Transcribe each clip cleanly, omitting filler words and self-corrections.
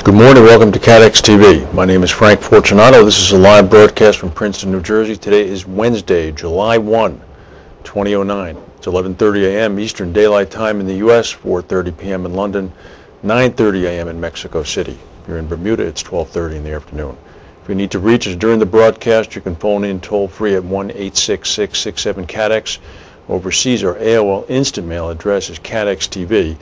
Good morning, welcome to CATEX-TV. My name is Frank Fortunato. This is a live broadcast from Princeton, New Jersey. Today is Wednesday, July 1, 2009. It's 11:30 a.m. Eastern Daylight Time in the U.S., 4:30 p.m. in London, 9:30 a.m. in Mexico City. If you're in Bermuda, it's 12:30 in the afternoon. If you need to reach us during the broadcast, you can phone in toll-free at 1-866-67-CATEX. Overseas, our AOL Instant Mail address is CATEX-TV.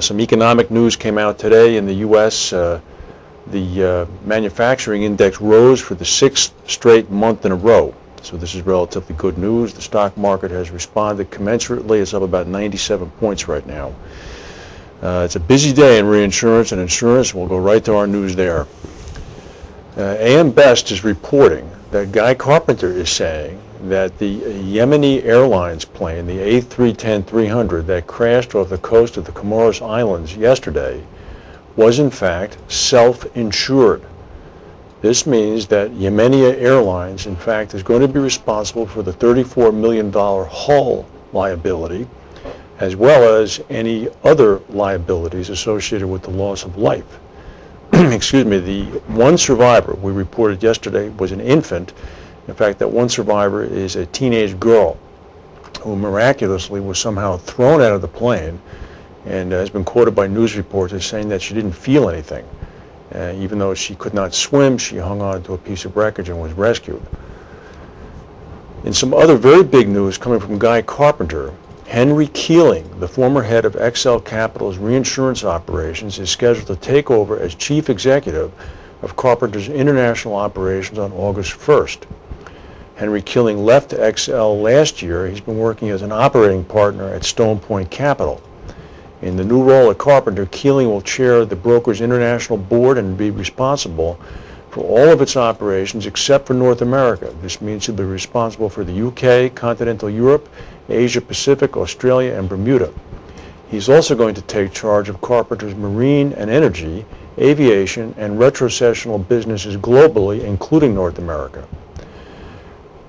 Some economic news came out today in the U.S. The manufacturing index rose for the sixth straight month in a row. So this is relatively good news. The stock market has responded commensurately. It's up about 97 points right now. It's a busy day in reinsurance and insurance. We'll go right to our news there. AM Best is reporting that Guy Carpenter is saying that the Yemeni Airlines plane, the A310-300 that crashed off the coast of the Comoros Islands yesterday, was in fact self-insured. This means that Yemeni Airlines, in fact, is going to be responsible for the $34 million hull liability, as well as any other liabilities associated with the loss of life. Excuse me, the one survivor we reported yesterday was an infant. In fact, that one survivor is a teenage girl who miraculously was somehow thrown out of the plane and has been quoted by news reports as saying that she didn't feel anything. Even though she could not swim, she hung on to a piece of wreckage and was rescued. In some other very big news coming from Guy Carpenter, Henry Keeling, the former head of XL Capital's reinsurance operations, is scheduled to take over as chief executive of Carpenter's international operations on August 1st. Henry Keeling left XL last year. He's been working as an operating partner at Stone Point Capital. In the new role at Carpenter, Keeling will chair the broker's international board and be responsible for all of its operations except for North America. This means he'll be responsible for the UK, continental Europe, Asia Pacific, Australia, and Bermuda. He's also going to take charge of Carpenter's marine and energy, aviation, and retrocessional businesses globally, including North America.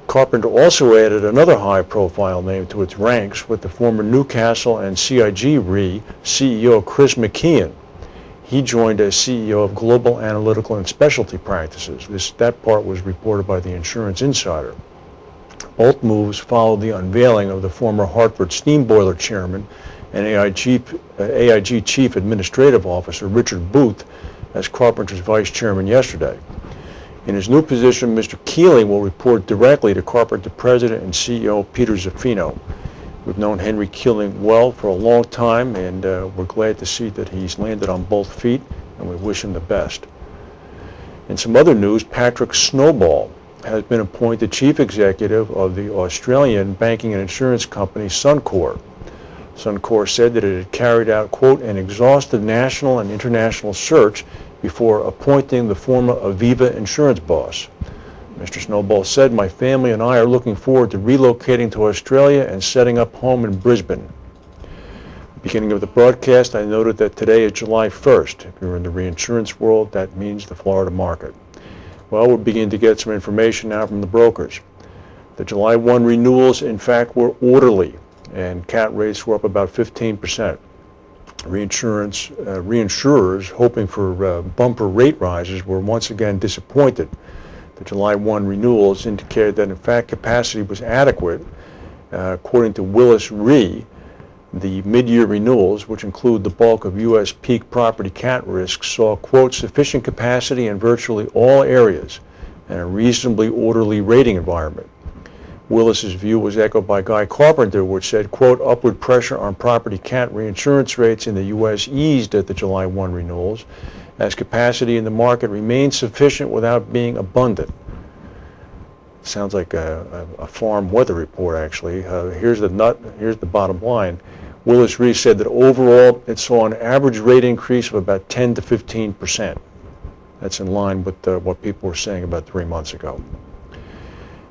Carpenter also added another high-profile name to its ranks with the former Newcastle and CIG Re CEO Chris McKeon. He joined as CEO of Global Analytical and Specialty Practices. That part was reported by the Insurance Insider. Both moves followed the unveiling of the former Hartford Steam Boiler Chairman and AIG Chief Administrative Officer Richard Booth as Carpenter's Vice Chairman yesterday. In his new position, Mr. Keeling will report directly to Carpenter President and CEO Peter Zaffino. We've known Henry Keeling well for a long time, and we're glad to see that he's landed on both feet, and we wish him the best. In some other news, Patrick Snowball has been appointed Chief Executive of the Australian banking and insurance company Suncorp. Suncorp said that it had carried out, quote, an exhaustive national and international search before appointing the former Aviva insurance boss. Mr. Snowball said, "My family and I are looking forward to relocating to Australia and setting up home in Brisbane." At the beginning of the broadcast, I noted that today is July 1st. If you're in the reinsurance world, that means the Florida market. Well, we're beginning to get some information now from the brokers. The July 1 renewals, in fact, were orderly, and cat rates were up about 15%. Reinsurers hoping for bumper rate rises were once again disappointed. The July 1 renewals indicated that in fact capacity was adequate. According to Willis Re, the mid-year renewals, which include the bulk of U.S. peak property cat risks, saw, quote, sufficient capacity in virtually all areas and a reasonably orderly rating environment. Willis's view was echoed by Guy Carpenter, which said, quote, upward pressure on property cat reinsurance rates in the U.S. eased at the July 1 renewals as capacity in the market remained sufficient without being abundant. Sounds like a farm weather report, actually. Here's the bottom line. Willis Re said that overall it saw an average rate increase of about 10 to 15%. That's in line with what people were saying about 3 months ago.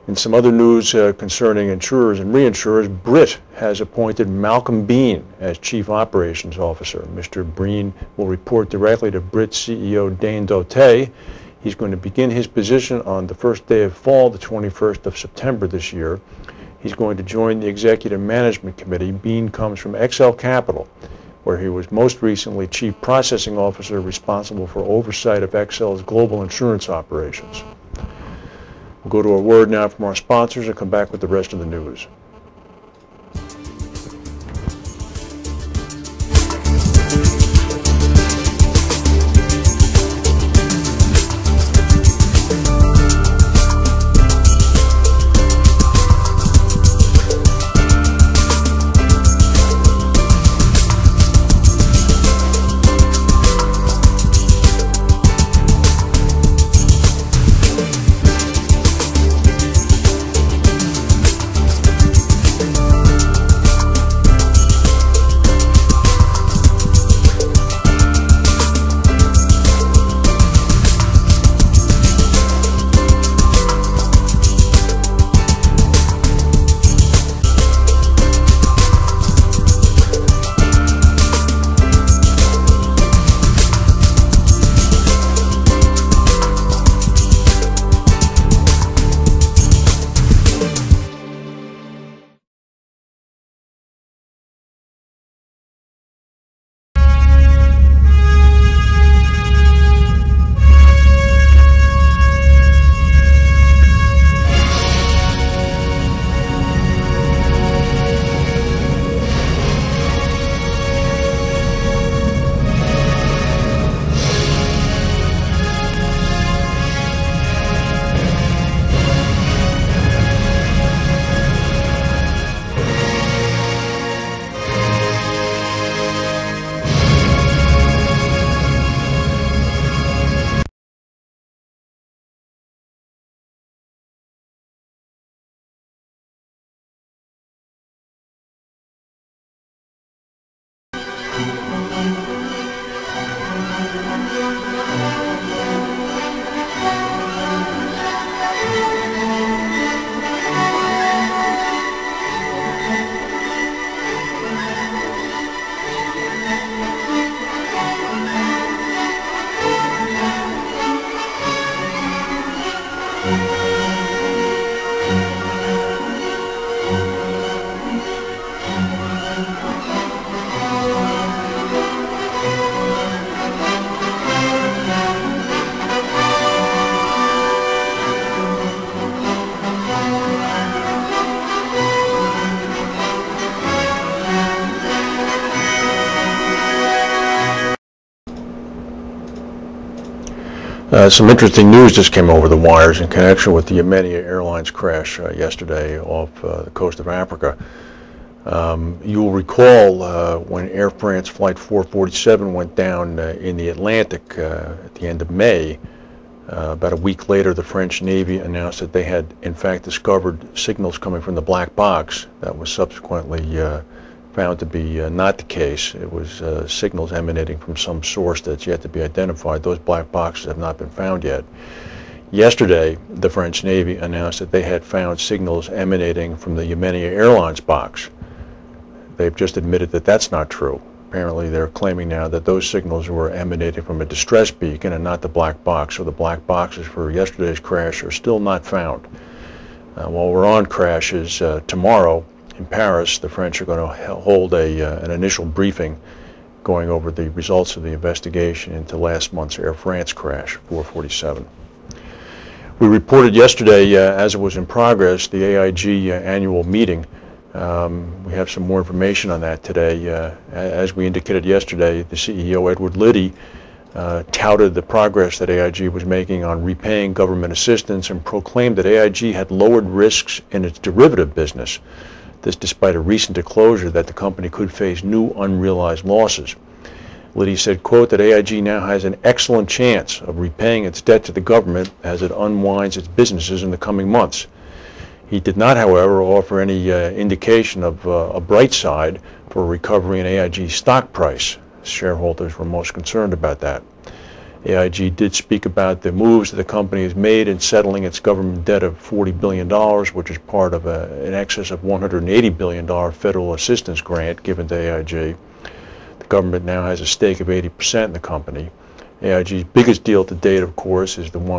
In some other news concerning insurers and reinsurers, Brit has appointed Malcolm Bean as Chief Operations Officer. Mr. Bean will report directly to Brit CEO Dane Dote. He's going to begin his position on the first day of fall, the 21st of September this year. He's going to join the Executive Management Committee. Bean comes from XL Capital, where he was most recently Chief Processing Officer responsible for oversight of XL's global insurance operations. We'll go to a word now from our sponsors and come back with the rest of the news. Some interesting news just came over the wires in connection with the Yemeni Airlines crash yesterday off the coast of Africa. You will recall when Air France Flight 447 went down in the Atlantic at the end of May, about a week later the French Navy announced that they had in fact discovered signals coming from the black box. That was subsequently found to be not the case. It was signals emanating from some source that's yet to be identified. Those black boxes have not been found yet. Yesterday, the French Navy announced that they had found signals emanating from the Yemeni Airlines box. They've just admitted that that's not true. Apparently, they're claiming now that those signals were emanating from a distress beacon and not the black box. So the black boxes for yesterday's crash are still not found. While we're on crashes, tomorrow, in Paris, the French are going to hold an initial briefing going over the results of the investigation into last month's Air France crash, 447. We reported yesterday, as it was in progress, the AIG annual meeting. We have some more information on that today. As we indicated yesterday, the CEO, Edward Liddy, touted the progress that AIG was making on repaying government assistance and proclaimed that AIG had lowered risks in its derivative business. This despite a recent disclosure that the company could face new unrealized losses. Liddy said, quote, that AIG now has an excellent chance of repaying its debt to the government as it unwinds its businesses in the coming months. He did not, however, offer any indication of a bright side for a recovery in AIG's stock price. Shareholders were most concerned about that. AIG did speak about the moves that the company has made in settling its government debt of $40 billion, which is part of an excess of $180 billion federal assistance grant given to AIG. The government now has a stake of 80% in the company. AIG's biggest deal to date, of course, is the one